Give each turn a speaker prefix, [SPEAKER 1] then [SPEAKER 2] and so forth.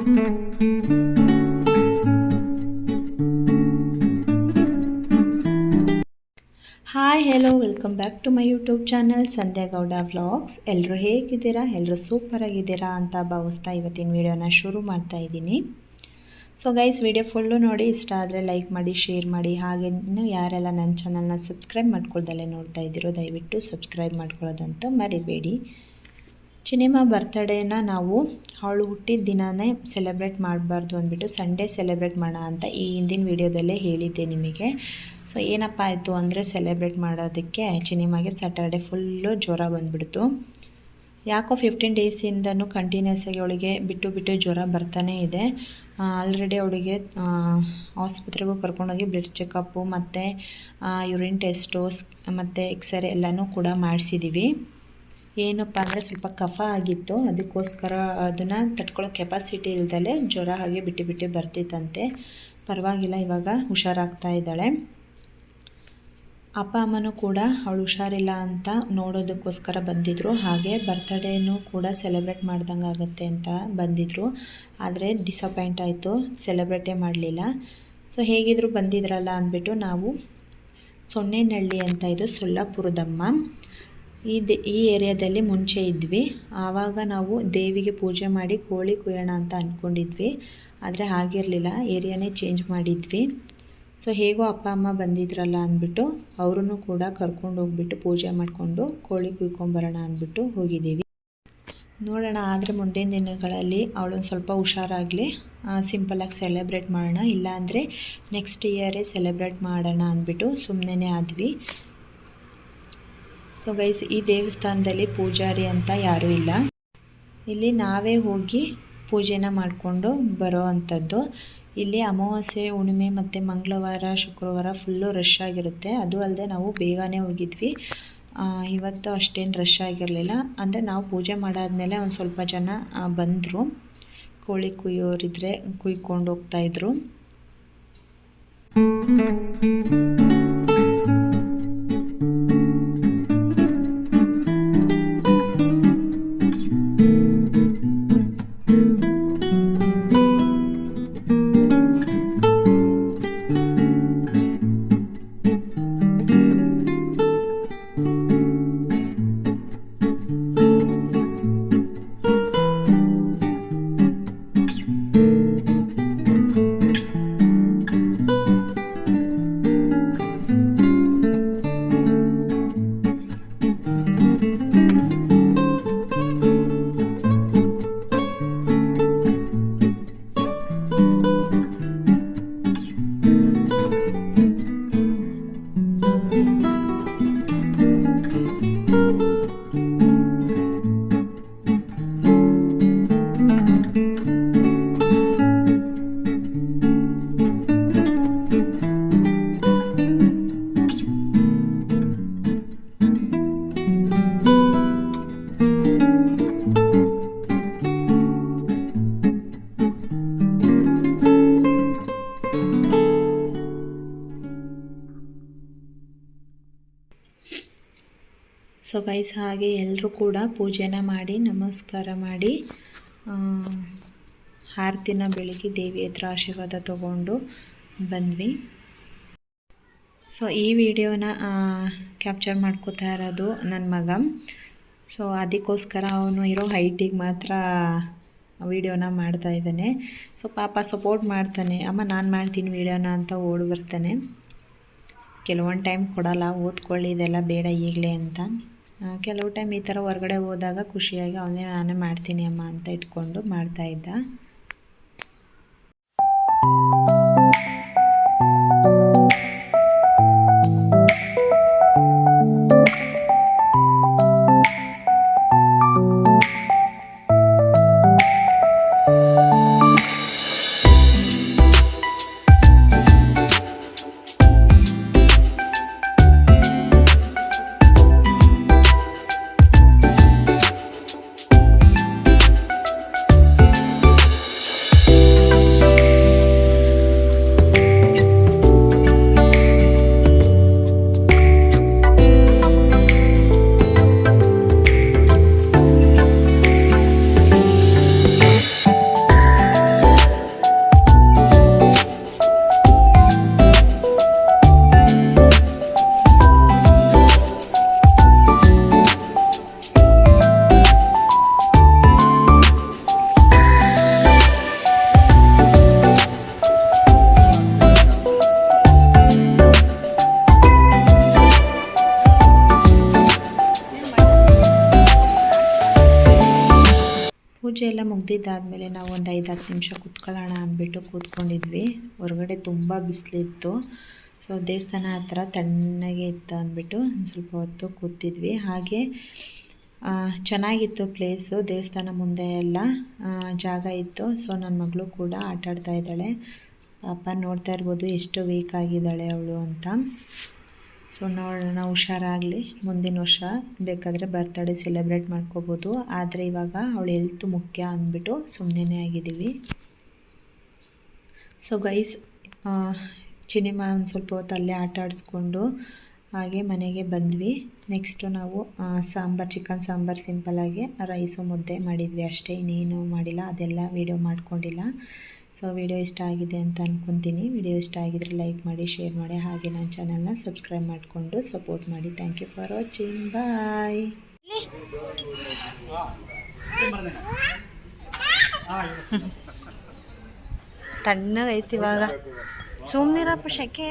[SPEAKER 1] Hi hello welcome back to my YouTube channel Sandhya Gowda vlogs. ಎಲ್ಲರೂ ಹೇಗಿದ್ದೀರಾ? ಎಲ್ಲರೂ ಸೂಪರ್ ಆಗಿದ್ದೀರಾ ಅಂತ ಭಾವಿಸ್ತಾ ಇವತ್ತಿನ ವಿಡಿಯೋನ ಶುರು ಮಾಡ್ತಾ ಇದ್ದೀನಿ. ಸೊ ಗೈಸ್, ವಿಡಿಯೋ ಫುಲ್ಲು ನೋಡಿ, ಇಷ್ಟ ಆದರೆ ಲೈಕ್ ಮಾಡಿ, ಶೇರ್ ಮಾಡಿ. ಹಾಗೆ ಇನ್ನು ಯಾರೆಲ್ಲ ನನ್ನ ಚಾನಲ್ನ ಸಬ್ಸ್ಕ್ರೈಬ್ ಮಾಡ್ಕೊಳ್ದಲ್ಲೇ ನೋಡ್ತಾ ಇದ್ದೀರೋ ದಯವಿಟ್ಟು ಸಬ್ಸ್ಕ್ರೈಬ್ ಮಾಡ್ಕೊಳ್ಳೋದಂತ ಮರಿಬೇಡಿ. ಚಿನಿಮಾ ಬರ್ತಡೇನ ನಾವು ಅವಳು ಹುಟ್ಟಿದ ದಿನವೇ ಸೆಲೆಬ್ರೇಟ್ ಮಾಡಬಾರ್ದು ಅಂದ್ಬಿಟ್ಟು ಸಂಡೇ ಸೆಲೆಬ್ರೇಟ್ ಮಾಡೋಣ ಅಂತ ಈ ಹಿಂದಿನ ವೀಡಿಯೋದಲ್ಲೇ ಹೇಳಿದ್ದೆ ನಿಮಗೆ. ಸೊ ಏನಪ್ಪ ಆಯಿತು ಅಂದರೆ, ಸೆಲೆಬ್ರೇಟ್ ಮಾಡೋದಕ್ಕೆ ಚಿನಿಮಾಗೆ ಸ್ಯಾಟರ್ಡೆ ಫುಲ್ಲು ಜ್ವರ ಬಂದುಬಿಡ್ತು. ಯಾಕೋ 15 ಡೇಸಿಂದನೂ ಕಂಟಿನ್ಯೂಸ್ ಆಗಿ ಅವಳಿಗೆ ಬಿಟ್ಟು ಜ್ವರ ಬರ್ತಾನೇ ಇದೆ. ಆಲ್ರೆಡಿ ಅವಳಿಗೆ ಆಸ್ಪತ್ರೆಗೂ ಕರ್ಕೊಂಡೋಗಿ ಬ್ಲಡ್ ಚೆಕಪ್ಪು ಮತ್ತು ಯೂರಿನ್ ಟೆಸ್ಟು ಮತ್ತು ಎಕ್ಸ್ರೇ ಎಲ್ಲನೂ ಕೂಡ ಮಾಡಿಸಿದ್ದೀವಿ. ಏನಪ್ಪ ಅಂದರೆ ಸ್ವಲ್ಪ ಕಫ ಆಗಿತ್ತು, ಅದಕ್ಕೋಸ್ಕರ ಅದನ್ನು ತಡ್ಕೊಳ್ಳೋ ಕೆಪಾಸಿಟಿ ಇಲ್ದಲೆ ಜ್ವರ ಹಾಗೆ ಬಿಟ್ಟು ಬರ್ತಿತ್ತಂತೆ. ಪರವಾಗಿಲ್ಲ, ಇವಾಗ ಹುಷಾರಾಗ್ತಾ ಇದ್ದಾಳೆ. ಅಪ್ಪ ಅಮ್ಮನೂ ಕೂಡ ಅವಳು ಹುಷಾರಿಲ್ಲ ಅಂತ ನೋಡೋದಕ್ಕೋಸ್ಕರ ಬಂದಿದ್ದರು. ಹಾಗೆ ಬರ್ತ್ಡೇನೂ ಕೂಡ ಸೆಲೆಬ್ರೇಟ್ ಮಾಡ್ದಂಗೆ ಆಗುತ್ತೆ ಅಂತ ಬಂದಿದ್ದರು. ಆದರೆ ಡಿಸಪಾಯಿಂಟ್ ಆಯಿತು, ಸೆಲೆಬ್ರೇಟೇ ಮಾಡಲಿಲ್ಲ. ಸೊ ಹೇಗಿದ್ರು ಬಂದಿದ್ರಲ್ಲ ಅಂದ್ಬಿಟ್ಟು ನಾವು ಸೊನ್ನೆನಹಳ್ಳಿ ಅಂತ, ಇದು ಸೊಲ್ಲಾಪುರದಮ್ಮ. ಈ ಏರಿಯಾದಲ್ಲಿ ಮುಂಚೆ ಇದ್ವಿ. ಆವಾಗ ನಾವು ದೇವಿಗೆ ಪೂಜೆ ಮಾಡಿ ಕೋಳಿ ಕುಯ್ಯೋಣ ಅಂತ ಅಂದ್ಕೊಂಡಿದ್ವಿ. ಆದರೆ ಆಗಿರಲಿಲ್ಲ, ಏರಿಯಾನೇ ಚೇಂಜ್ ಮಾಡಿದ್ವಿ. ಸೊ ಹೇಗೋ ಅಪ್ಪ ಅಮ್ಮ ಬಂದಿದ್ರಲ್ಲ ಅಂದ್ಬಿಟ್ಟು ಅವರೂ ಕೂಡ ಕರ್ಕೊಂಡು ಹೋಗ್ಬಿಟ್ಟು ಪೂಜೆ ಮಾಡಿಕೊಂಡು ಕೋಳಿ ಕುಯ್ಕೊಂಬರೋಣ ಅಂದ್ಬಿಟ್ಟು ಹೋಗಿದ್ದೀವಿ. ನೋಡೋಣ, ಆದರೆ ಮುಂದಿನ ದಿನಗಳಲ್ಲಿ ಅವಳೊಂದು ಸ್ವಲ್ಪ ಹುಷಾರಾಗಲಿ, ಸಿಂಪಲಾಗಿ ಸೆಲೆಬ್ರೇಟ್ ಮಾಡೋಣ. ಇಲ್ಲಾಂದರೆ ನೆಕ್ಸ್ಟ್ ಇಯರೇ ಸೆಲೆಬ್ರೇಟ್ ಮಾಡೋಣ ಅಂದ್ಬಿಟ್ಟು ಸುಮ್ಮನೆ ಆದ್ವಿ. ಸೊ ಗೈಸ್, ಈ ದೇವಸ್ಥಾನದಲ್ಲಿ ಪೂಜಾರಿ ಅಂತ ಯಾರೂ ಇಲ್ಲ. ಇಲ್ಲಿ ನಾವೇ ಹೋಗಿ ಪೂಜೆನ ಮಾಡಿಕೊಂಡು ಬರೋ ಅಂಥದ್ದು. ಇಲ್ಲಿ ಅಮಾವಾಸ್ಯೆ, ಹುಣ್ಣಿಮೆ ಮತ್ತು ಮಂಗಳವಾರ, ಶುಕ್ರವಾರ ಫುಲ್ಲು ರಶ್ ಆಗಿರುತ್ತೆ. ಅದು ಅಲ್ಲದೆ ನಾವು ಬೇಗನೆ ಹೋಗಿದ್ವಿ. ಇವತ್ತು ಅಷ್ಟೇನು ರಶ್ ಆಗಿರಲಿಲ್ಲ. ಅಂದರೆ ನಾವು ಪೂಜೆ ಮಾಡಾದ್ಮೇಲೆ ಒಂದು ಸ್ವಲ್ಪ ಜನ ಬಂದರು. ಕೋಳಿ ಕುಯ್ಯೋರಿದ್ರೆ ಕುಯ್ಕೊಂಡು ಹೋಗ್ತಾಯಿದ್ರು. ಸೊ ಗೈಸ್, ಹಾಗೆ ಎಲ್ಲರೂ ಕೂಡ ಪೂಜೆನ ಮಾಡಿ ನಮಸ್ಕಾರ ಮಾಡಿ ಆರತಿನ ಬೆಳಗ್ಗೆ ದೇವಿ ಹತ್ರ ಆಶೀರ್ವಾದ ತಗೊಂಡು ಬಂದ್ವಿ. ಸೊ ಈ ವಿಡಿಯೋನ ಕ್ಯಾಪ್ಚರ್ ಮಾಡ್ಕೋತಾ ಇರೋದು ನನ್ನ ಮಗ. ಸೊ ಅದಕ್ಕೋಸ್ಕರ ಅವನು ಇರೋ ಹೈಟಿಗೆ ಮಾತ್ರ ವಿಡಿಯೋನ ಮಾಡ್ತಾ ಇದ್ದಾನೆ. ಸೊ ಪಾಪ ಸಪೋರ್ಟ್ ಮಾಡ್ತಾನೆ, ಅಮ್ಮ ನಾನು ಮಾಡ್ತೀನಿ ವಿಡಿಯೋನ ಅಂತ ಓಡಿ ಬರ್ತಾನೆ. ಕೆಲವೊಂದು ಟೈಮ್ ಕೊಡಲ್ಲ, ಓದ್ಕೊಳ್ಳಿ ಇದೆಲ್ಲ ಬೇಡ ಈಗಲೇ ಅಂತ. ಕೆಲವು ಟೈಮ್ ಈ ಥರ ಹೊರಗಡೆ ಹೋದಾಗ ಖುಷಿಯಾಗಿ ಅವನೇ ನಾನೇ ಮಾಡ್ತೀನಿ ಅಮ್ಮ ಅಂತ ಇಟ್ಕೊಂಡು ಮಾಡ್ತಾಯಿದ್ದ. ಬಂದಿದ್ದಾದಮೇಲೆ ನಾವು ಒಂದು 5-10 ನಿಮಿಷ ಕೂತ್ಕೊಳ್ಳೋಣ ಅಂದ್ಬಿಟ್ಟು ಕೂತ್ಕೊಂಡಿದ್ವಿ. ಹೊರಗಡೆ ತುಂಬ ಬಿಸಿಲಿತ್ತು. ಸೊ ದೇವಸ್ಥಾನ ಹತ್ರ ತಣ್ಣಗೆ ಇತ್ತು ಅಂದ್ಬಿಟ್ಟು ಒಂದು ಸ್ವಲ್ಪ ಹೊತ್ತು ಕೂತಿದ್ವಿ. ಹಾಗೆ ಚೆನ್ನಾಗಿತ್ತು ಪ್ಲೇಸು. ದೇವಸ್ಥಾನ ಮುಂದೆ ಎಲ್ಲ ಜಾಗ ಇತ್ತು. ಸೊ ನನ್ನ ಮಗಳು ಕೂಡ ಆಟಾಡ್ತಾ ಇದ್ದಾಳೆ. ಪಾಪ ನೋಡ್ತಾ ಇರ್ಬೋದು ಎಷ್ಟು ವೀಕ್ ಆಗಿದ್ದಾಳೆ ಅವಳು ಅಂತ. ಸೊ ನೋಡೋಣ, ಹುಷಾರಾಗಲಿ. ಮುಂದಿನ ವರ್ಷ ಬೇಕಾದರೆ ಬರ್ತ್ಡೇ ಸೆಲೆಬ್ರೇಟ್ ಮಾಡ್ಕೋಬೋದು. ಆದರೆ ಇವಾಗ ಅವಳು ಹೆಲ್ತ್ ಮುಖ್ಯ ಅಂದ್ಬಿಟ್ಟು ಸುಮ್ಮನೆ ಆಗಿದ್ದೀವಿ. ಸೊ ಗೈಸ್, ಚಿನಿಮಾ ಒಂದು ಸ್ವಲ್ಪ ಹೊತ್ತು ಅಲ್ಲೇ ಆಟ ಆಡಿಸ್ಕೊಂಡು ಹಾಗೆ ಮನೆಗೆ ಬಂದ್ವಿ. ನೆಕ್ಸ್ಟು ನಾವು ಸಾಂಬಾರು, ಚಿಕನ್ ಸಾಂಬಾರು ಸಿಂಪಲ್ಲಾಗಿ ರೈಸು ಮುದ್ದೆ ಮಾಡಿದ್ವಿ ಅಷ್ಟೇ, ಇನ್ನೇನು ಮಾಡಿಲ್ಲ. ಅದೆಲ್ಲ ವೀಡಿಯೋ ಮಾಡ್ಕೊಂಡಿಲ್ಲ. ಸೊ ವಿಡಿಯೋ ಇಷ್ಟ ಆಗಿದೆ ಅಂತ ಅಂದ್ಕೊತೀನಿ. ವಿಡಿಯೋ ಇಷ್ಟ ಆಗಿದ್ರೆ ಲೈಕ್ ಮಾಡಿ, ಶೇರ್ ಮಾಡಿ, ಹಾಗೆ ನನ್ನ ಚಾನಲ್ನ ಸಬ್ಸ್ಕ್ರೈಬ್ ಮಾಡಿಕೊಂಡು ಸಪೋರ್ಟ್ ಮಾಡಿ. Thank you for watching. Bye. ತಣ್ಣಗೈತಿ ಇವಾಗ. ಸುಮ್ಮನಿರಪ್ಪ, ಶೆಕೆ.